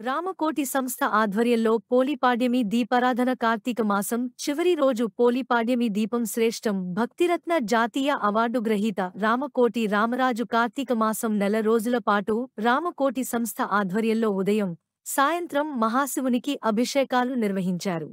రామకోటి సంస్థ ఆధ్వర్యంలో పోలిపాడ్యమి దీపారాధన కార్తీక మాసం చివరి రోజు పోలిపాడ్యమి దీపం శ్రేష్టం భక్తిరత్న జాతీయ అవార్డు గ్రహీత రామకోటి రామరాజు కార్తీక మాసం నెల రోజుల పాటు రామకోటి సంస్థ ఆధ్వర్యంలో ఉదయం సాయంత్రం మహాశివునికి అభిషేకాలు నిర్వహించారు.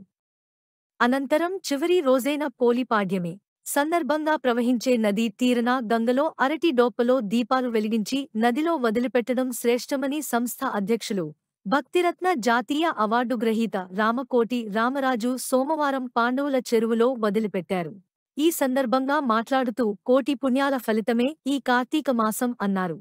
అనంతరం చివరి రోజైన పోలిపాడ్యమి సందర్భంగా ప్రవహించే నదీ తీరన గంగలో అరటి డోప్పలో దీపాలు వెలిగించి నదిలో వదిలిపెట్టడం శ్రేష్టమని సంస్థ అధ్యక్షులు భక్తిరత్న జాతీయ అవార్డు గ్రహీత రామకోటి రామరాజు సోమవారం పాండవుల చెరువులో వదిలిపెట్టారు. ఈ సందర్భంగా మాట్లాడుతూ కోటి పుణ్యాల ఫలితమే ఈ కార్తీక మాసం అన్నారు.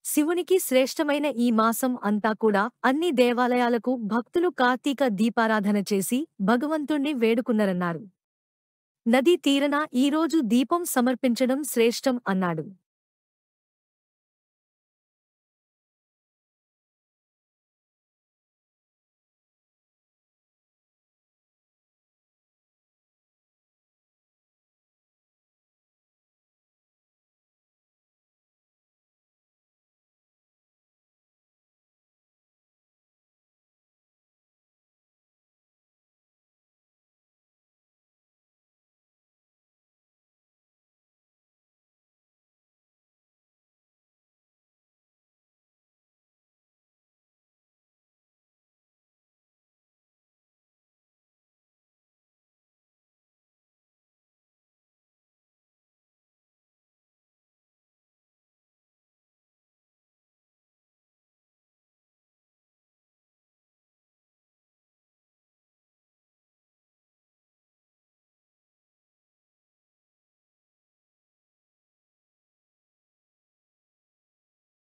శివునికి శ్రేష్టమైన ఈ మాసం అంతా కూడా అన్ని దేవాలయాలకు భక్తులు కార్తీక దీపారాధన చేసి భగవంతుణ్ణి వేడుకున్నరన్నారు. నదీ తీరన ఈరోజు దీపం సమర్పించడం శ్రేష్టం అన్నాడు.